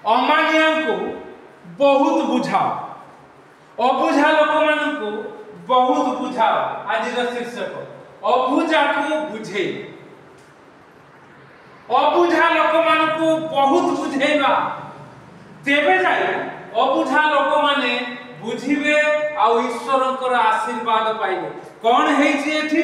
अमानिया को बहुत बुझाओ, अबुझा लोक मानू बहुत बुझाओ। आज शीर्षक अबुझा को बुझे, अबुझा लोक मानू बहुत बुझेगा तेबे जाए अबुझा लोक माने बुझिबे आ ईश्वरंकर आशीर्वाद पाइबे। कौन हेछि एठी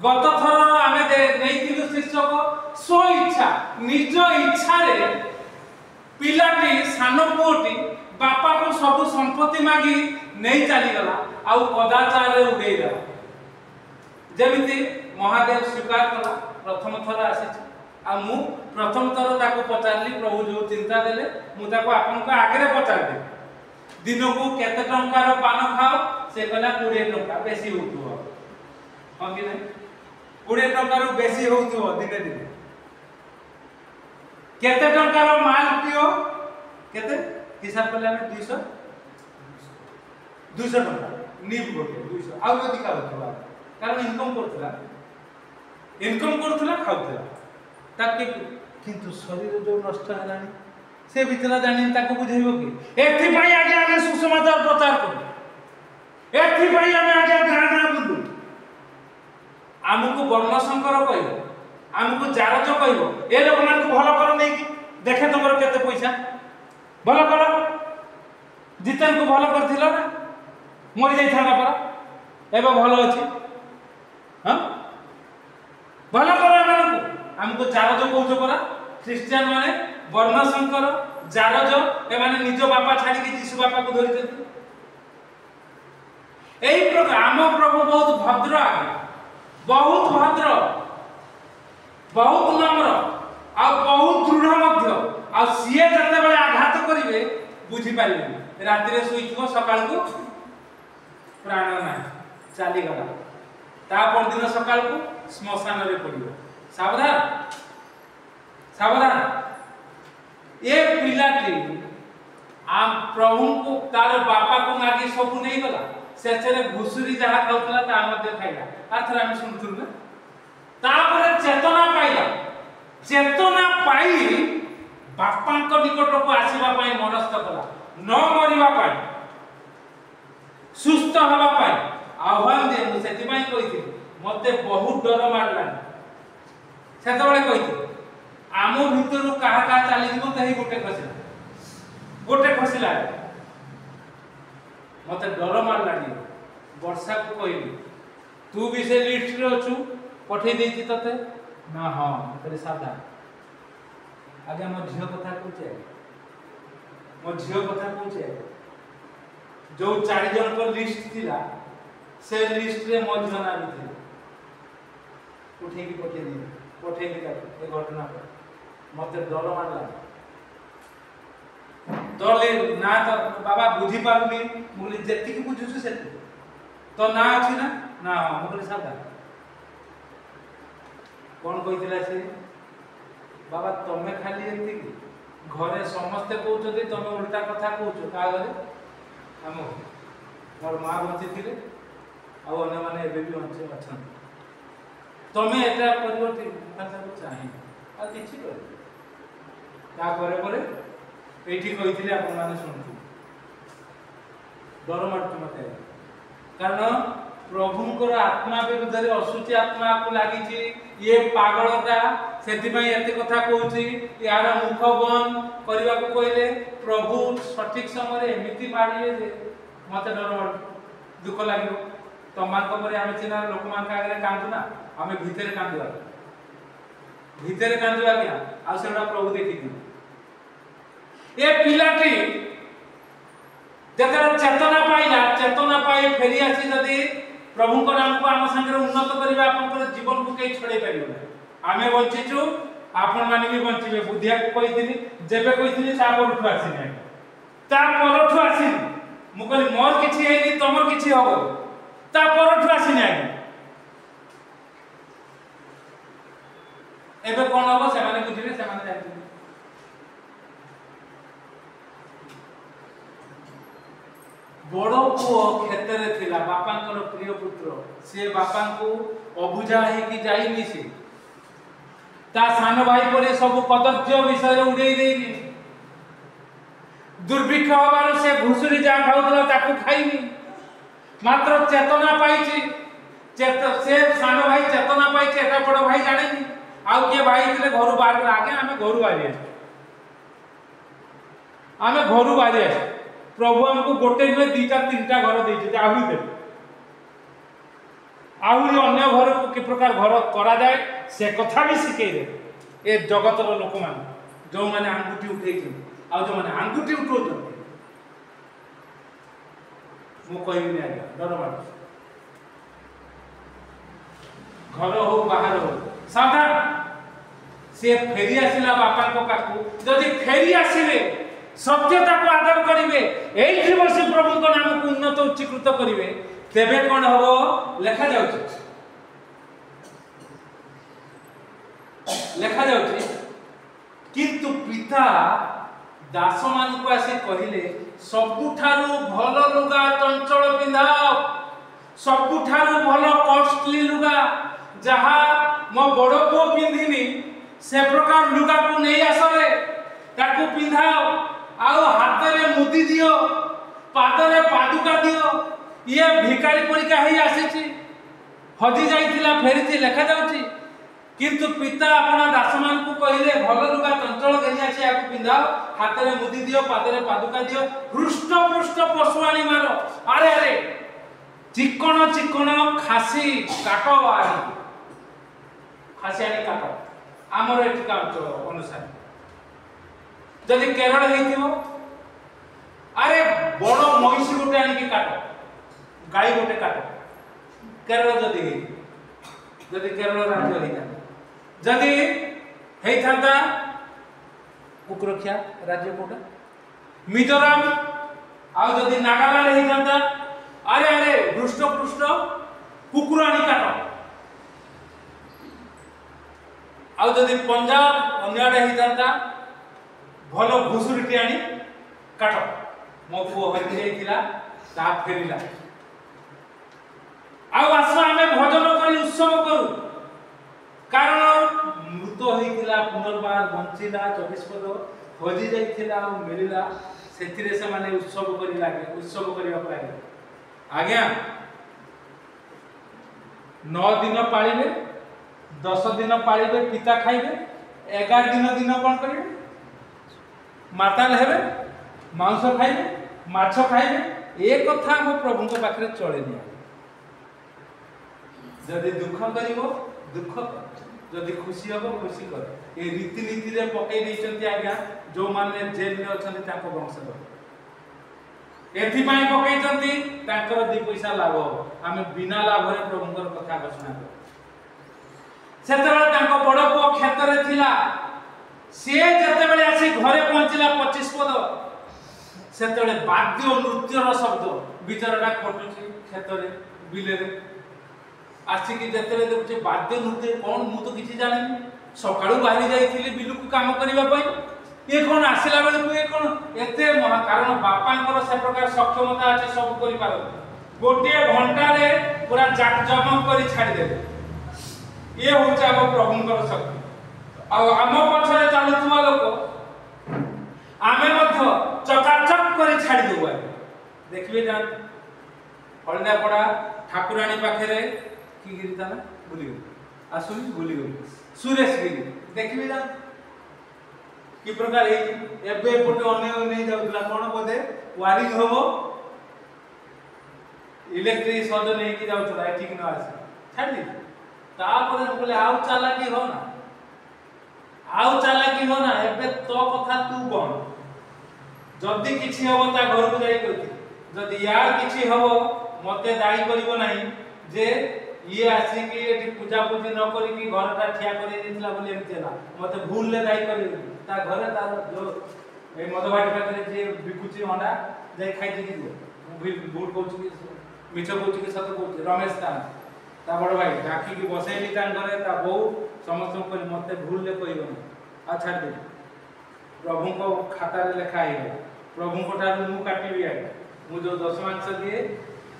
गत थर आमे नेइतिलु शीर्षक स्व इच्छा, निज इच्छा रे पिलाटी सान पुओटी बापा को सब संपत्ति मागी नहीं चली गला आ कदाचार रे उड़ेई देला। जेमिति महादेव स्वीकार कला प्रथम थर आसी आ मु प्रथम थर ताको पचारली प्रभु जो चिंता देले मु ताको आपन को आगे पचार दे दिन को केते टंकार पान खाओ से कहला 20 टंका बेसी होतुवा हां कि नहीं 20 टंकार बेसी होतुवा दिने दिने केते टंकार माल पियो केते हिसाब करले हमें 200 टंका नीब गोटे 200 आउ अधिक होतुवा कारण इनकम करथला खाउथला ताके किंतु शरीर जो नष्ट हलानी से भितरा जानि ताको बुझेइबो कि एथि पई आगे आमे सुसमाचार प्रचार करू एथि पई आमे आगे गाना बुलू हमको वर्ण शंकर कहबो हमको जारज कहबो ए लोक मान को भलो कर नै कि देखे तमर केते पैसा भलो कर जितन को भलो करथिलो ना मरि जाई थाना पर एबे भलो अछि हां भलो कर हमको जारज कहउछो परा ख्रिस्टियन माने वर्ण शंकर जारज ए माने निज बापा छाडी के जीसु बापा को धरिते एई प्रकार आम प्रभु बहुत भद्र बहुत भद्र बहुत नम्र आ बहुत दृढ़ मध्य आ सिए जते बेले आघात करिवे बुझी पारिबे राति रे सुइथिबो सकाळ को प्राण ना चाली गला ता पर दिन सकाळ को श्मशान रे पड़िबो सावधान सावधान ए पिलाटी आ प्रभु को तार बापा को मागी सब नहीं गला सेचरे घुसुरी जहा खाउतला ता मध्ये खाइला आथरा हम सुनथुर ना तापर चेतना पाइला चेतना पाई बापा को निकट को आसीबा पाई मनस्थ कला न मरिबा पाई सुस्थ हवा पाई आह्वान दे मु सेति पाई कहिथि मते बहुत डर मारला सेते बेले कहिथि आमो भितरु काहा का चाली जीवो तही गोटे खसिला मते डर मारला वर्षा को कहली तू भी से लिस्ट रे अछु पठे देती तते ना हां तरे सादा आगे मो झियो कथा कहचे मो झियो कथा कहचे जो 4 जन को लिस्ट थिला से लिस्ट रे मो झियो ना भी उठे की पठे दी ए घटना पर मते डर मारला तले ना तो बाबा बुझी पारुनी मुली जेति की बुझुछु सेति तो ना अछि ना मुली सादा कोन कहितला से बाबा तमे खाली एति घरे समस्त कहउछथि तमे उल्टा कथा कहउछ का घरे हम मोर मां बंची थिले आ अन्य माने एबे भी बंची अछन तमे एटा परिवर्तन भाषा को चाहि आ किछि कर ता करे करे एठी कहिथिले आपन माने सुनथु डर मारतु मते कारण प्रभुंकर आत्मा विरुद्ध रे असुचि आत्मा को लागि छी ये पागलटा सेति पई एते कथा कहउची यार मुख बंद करबा को कहले प्रभु सठिक समय रे एमिति मारिए जे मते डर मार दुख लागियो तमान को परे आमे चिना लोक मान का आगे कांदु ना आमे भीतर कांदुआ क्या आ सेडा प्रभु देखि दि ए पिलाटी जकर चेतना पाई फेरी आसी जदी प्रभु को नाम को आम संगे उन्नत करबा आपन जीवन को कई छड़े परिबो आमे बंचिचु आपन माने भी बंचिबे बुद्धिया को कहिथिनी जेबे कहिथिनी ता पर उठु आसीनी ता पर उठु आसीनी मु कहली मोर किछि हेनी तमर किछि होबो ता पर उठु आसीनी आगे एबे कोन होबो से माने बुझिबे से माने जानि बड़ो पुओ खेतरे थिला बापांकर प्रिय पुत्र से बापा को अबुझा है कि जाई मिसी ता सान भाई परे सब कदर्य विषय उड़े देनी दुर्भिक्ष हबार से घुसुरी जा खाऊला ताकू खाइनी मात्र चेतना पाइछि से सानो भाई चेतना पाइछि एटा बड़ भाई जानेनी आउ के भाई थिले घर बाहर आगे आमे घर बाहर आमे घर बाहर प्रभु हमको गोटे नुहे दीटा तीनटा घर देछि आहुरी दे आहुरी अन्य घर को कि प्रकार घर करा जाए से कथा भी सिखे दे ए जगतर लोक मान जो माने आंगुठी उठे आ जो माने आंगुठी उठो मु कहबी आज्ञा डर मार घर हो बाहर हो सावधान से फेरी आसिला बापा को पाखु जदि फेरी आसिले सत्यता को आदर करिवे एठी बसी प्रभु को नाम को उन्नत उच्चीकृत करिवे तेबे कोन हबो लेखा जाउछि किंतु पिता दास मान को आसी कहिले सबुठारु भल लुगा चंचल पिंधाओ सबुठारु भल कॉस्टली लुगा जहा मो बड़ पो पिंधिनी से प्रकार लुगा को नै आसरे ताकू पिंधाओ आउ हाथ रे मुदी दियो पादरे पादुका दियो ये भिखारी परिका ही आसीची हजी जाइथिला फेरिति लेखा जाउची किंतु पिता अपना दास मान को कहिले भल लुगा चंचल घेनी आसी आकु पिंधाओ हाथ रे मुदी दियो पादरे पादुका दियो हृष्ट पृष्ठ पशुआनी मारो अरे अरे चिकन चिकन खासी काटो आनी खासी आनी काटो आमर एठिका अंचल अनुसार जदि केरल हेतिबो अरे बड़ महिषी गोटे आनी के काटो गाई गोटे काटो केरल जदि केरल राज्य हेता जदि हेथांता कुकुरखिया राज्य कोटा मिजोराम आ जदि नागालैंड हेथांता अरे अरे हृष्ट पृष्ठ कुकुर आनी काटो आ जदि पंजाब अन्याडे हेथांता भलो घुसुरीटी आनी काट मो पुओ हरि जाइथिला ता फेरिला आउ आस आमे भजन करी उत्सव करू कारण मृत होइथिला पुनर्बार बंचिला 24 पद हजि जाइथिला आ मिलिला सेथिरे से माने उत्सव करी लागे उत्सव करिया लागे आज्ञा 9 दिन पाळिबे 10 दिन पाळिबे पिता खाइबे 11 दिन कोन करिबे माताल हेबे मांस खाइबे माछ खाइबे ए कथा हम प्रभु को पाखरे चले दिया जदि दुख करिवो दुख कर जदि खुशी हबो खुशी कर ए रीति नीति रे पकई दैचंती आज्ञा जो माने जेल में अछंती ताको वंशधर एथि पई पकईचंती ताकर दी पैसा लाभ हम बिना लाभ रे प्रभु को कथा घोषणा कर सेतबेला ताको बड़ पुओ खेत रे थिला से जते बेले आसी घरे पहुंचला 25 पद सेतबेले वाद्य नृत्यर शब्द बिचारटा खटुची खेत रे बिले रे आसी कि जते देखुचे वाद्य नृत्य कोन मु तो किछि जानिनी सकाळू बाहरी जाईथिली बिलु को काम करिबा पई ये कोन आसिला बेले को ये कोन एते कारण बापांकर से प्रकार सक्षमता अछि सब करि पारो गोटे घंटा रे पूरा जाकजमक करि छाडी देबे ये होचा अब प्रभुंकर शक्ति आ आम पछरे चालुथुवा लोक आमे मध्य चकाचक करि छाडी देबो देखिबे जान हळदा पड़ा ठाकुराणी पाखरे की गिरिता ना भूली गई आसुनी भूली गई सुरेश गिरी देखिबे जान की प्रकार एबे पटे अन्य नहीं जाउतला कोन बोधे वायरिंग होबो इलेक्ट्रिक सद नहीं की जाउतला ठीक न आसे छाडी तापर बोले आउ चालाकी हो ना एबे तो कथा तू कोन जदी किछि होबो ता घर को जाई कहती जदी यार किछि होबो मते दाई करिवो नाही जे ये आसी कि एठी पूजा पूजी न करी कि घरटा ठिया करी दितला बोले एमतेला मते भूल ले दाई करी ता घरे तार जो ए मदवाटी पाखरे जे बिकुची अंडा जाई खाइ दिकी दो भूल कहू कि मिछ कहू कि सत कहू रमेश ता बड़ भाई डाकी की बसेली तान घरे ता बहु समस्त को मते भूल ले कहिबो आ छाड़ दे प्रभु को खाता रे लिखा है प्रभु को ठार मु काटिबी आ मु जो 10 मांस दिए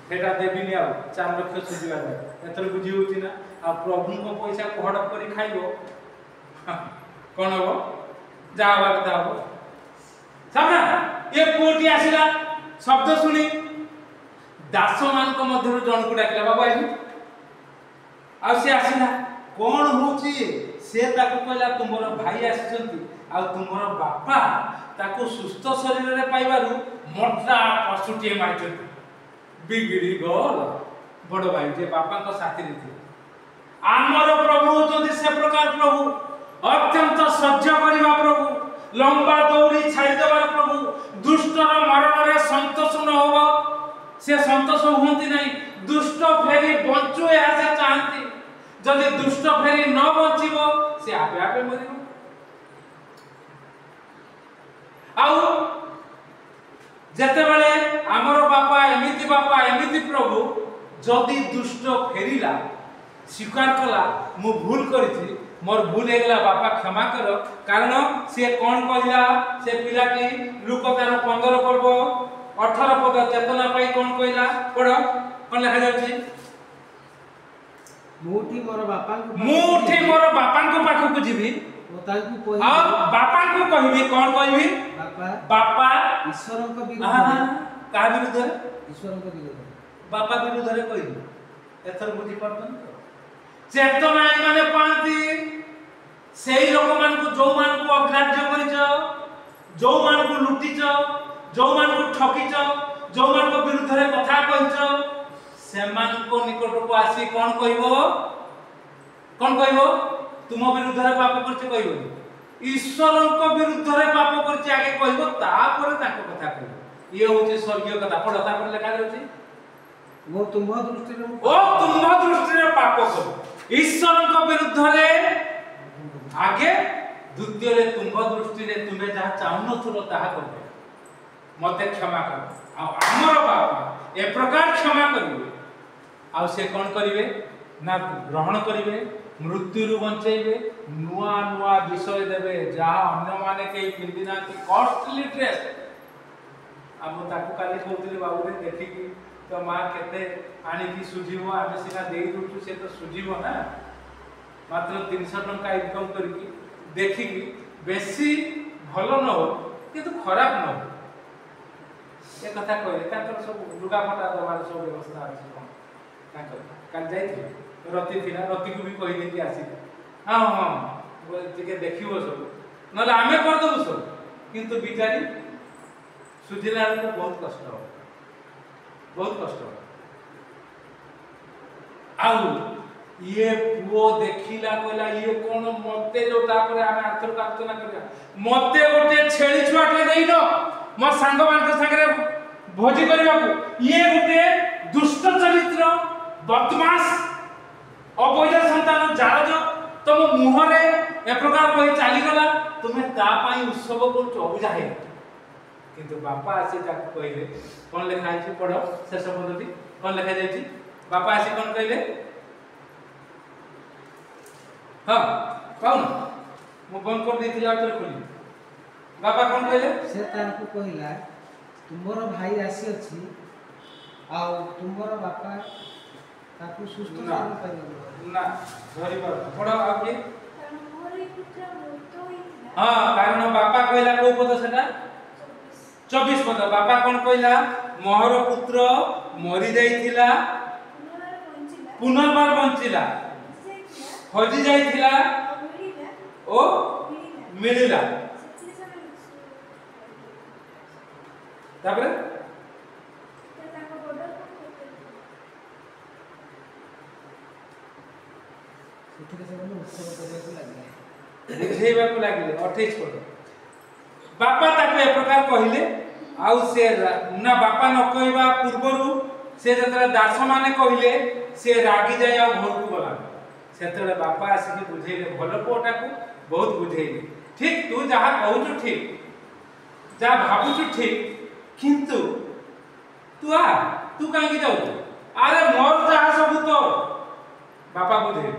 सेटा देबिनी आ 4 लाख सुजिबा जाय एतर बुझी होची ना आ प्रभु को पैसा को हड़प करी खाइबो कोन हो जा बात हो सामना ये पुओटी आसिला शब्द सुनी दास मान को मध्यरु जन को डाकिला बाबू आई आ से आसिला कोन होची से ताको कहला तुमरो भाई आसिचंती आ तुमरो बापा ताको सुस्थ शरीर रे पाइबारु मोटा पशुटी मारिचंती बिगड़ी गल बड़ भाई जे बापा को साथी रे आमर प्रभु होचंती से प्रकार प्रभु अत्यंत सह्य करिबा प्रभु लंबा दौड़ी छाड़ी देवार प्रभु दुष्टर मरण रे संतोष न होबा से संतोष होंती नहीं दुष्ट फेरी बंचु या से चाहती जदि दुष्ट फेरी न बंचिबो से आपे आपे मरिबो आउ जते बेले हमर बापा एमिति प्रभु जदि दुष्ट फेरीला स्वीकार कला मु भूल करिथि मोर भूल हेगला बापा क्षमा कर कारण से कोन कहला से पिलाटी लुक तार 15 पर्व 18 पद चेतना पाई कोन कहला पढ कोन लिखा जाउछि मुठी मोर बापा को पाखु को जीवी ओ तांकु कहि आ बापा को कहबी कोन कहबी बापा ईश्वर को विरुद्ध का विरुद्ध ईश्वर को विरुद्ध बापा विरुद्ध रे कहबी एथर बुझी पड़तन चेतना माने पांती सेही लोक मान को जो मान को अग्राह्य करिच जो मान को लुटिच जो मान को ठकिच जो मान को विरुद्ध रे कथा कहिच से मान को निकट को आसी कोन कहबो तुम विरुद्ध रे पाप करछ कहबो ईश्वर को विरुद्ध रे पाप करछ आगे कहबो तापर ताको कथा कहबो ये होचे स्वर्गीय कथा पढ तापर लिखा जाउची वो तुम दृष्टि रे पाप करो ईश्वर को विरुद्ध रे आगे द्वितीय रे तुम दृष्टि रे तुमे जहा चाहनो थुरो ताहा करबे मते क्षमा कर आ हमर बापा ए प्रकार क्षमा करिवे आ से कोन करिवे ना ग्रहण करिवे मृत्यु रु बंचैबे नुआ नुआ विषय देबे जहा अन्य माने के पिंदिनाती कॉस्टली ड्रेस हम ताकू काली कहउतली बाबू रे देखि कि तो मां केते आनी की सुजीवो आमे सिना देई दुछु से तो सुजीवो ना मात्र 300 टंका इनकम करकी देखि कि बेसी भलो न हो किंतु खराब न हो ए कथा कहले ताकर सब लुगा फटा दबार सब व्यवस्था अछि कोन ताकर काल जाई रति थिला रति को भी कहि देती आसी हां हां वो जे देखिवो सब नले आमे कर दबु सब किंतु बिचारी सुजिला को बहुत कष्ट हो बहुत कष्ट आउ ये पुओ देखिला कहला ये कोन मते जो तापरे आमे आर्थर प्रार्थना करिया मते गोटे छेली छुआटे देइनो मो संग मान संगे भोजी करिया को ये गोटे दुष्ट चरित्र बदमाश अवैध संतान जारज तुम मुह रे ए प्रकार कहि चाली गला तुमे ता पई उत्सव को अबुझा है किंतु बापा आसी ताको कहले कोन लिखा है पढ शेष पदटी कोन लिखा जायछि बापा आसी कोन कहले हां कौन मु बंद कर देथिला आतर खोली बापा कोन कहले से ताको कहला तुमरो भाई आसी अछि आ तुमरो बापा ताको सुस्त कर पाइबो ना धरि पर पढ आगे हां कारण बापा कहला को पद सेटा 24 पद बापा कोन कहला मोहर पुत्र मरि जाइथिला पुनर्बार बंचिला हजि जाइथिला ओ मिलिला तापर बुझेबा को लागिले 28 पद बापा ताके ए प्रकार कहिले आउ से ना बापा न कहबा पूर्वरु से जतरा दास माने कहिले से रागी जाय आ घर को बोला सेतरे बापा आसी बुझेले भलो पोटा को बहुत बुझेले ठीक तू जहा कहू ठीक जा भाबु ठीक किंतु तू काहे जाऊ अरे मोर जहा सब तो बापा बुझे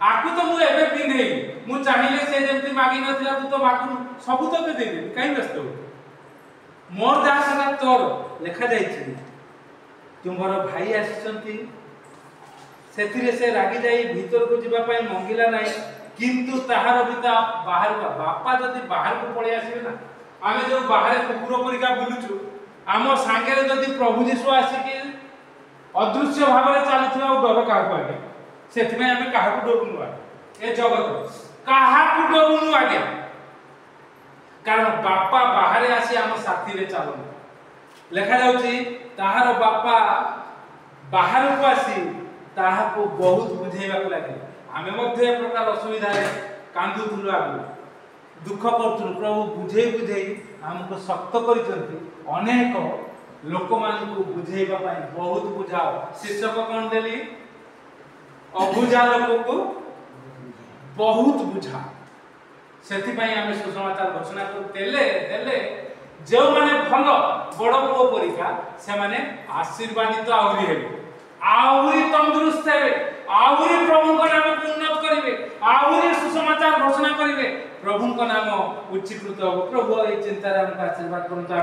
आकु तो मु एबे पिंधे मु चाहिले से जेमति मागी नथिला तू तो माकु सब तो दे दे काहे व्यस्त हो मोर जहा सदा तोर लिखा जाई छी तुमर भाई आछंती सेथिरे से रागी जाई भीतर को जिबा पई मंगिला नाही किंतु ताहार बिता बाहर बापा जदी बाहर को पळे आसीबे ना आमे जो बाहर कुकुर परिका बुलुछु आम सांगे जदि प्रभु जीशु आसिक अदृश्य भाव में चलुवा डर क्या आगे से आम क्या डरुनु ए जगत क्या डरुनु आगे कारण बापा बाहर आसी आम साथी रे चलु लिखा जाउची ताहार बापा बाहर को आसी ताहा को बहुत बुझेबा को लागे आमे मध्ये ए प्रकार असुविधा रे कांदुथुलु आगु दुख करथुलु प्रभु बुझे बुझे हमको शक्त करिसंती अनेक लोक मान को बुझेबा पई बहुत बुझाओ शीर्षक कोन देली अबुझा लोक को बहुत बुझा सेति पई आमे सुसमाचार घोषणा कर देले जो माने भलो बड़ पुओ परिका से माने आशीर्वादित आउरी हेबे आउरी तंदुरुस्त हेबे आउरी प्रभु को नाम उन्नत करिवे आउरी सुसमाचार घोषणा करिवे प्रभु को नाम उच्चीकृत हो प्रभु ए चिंता रे हमका आशीर्वाद करता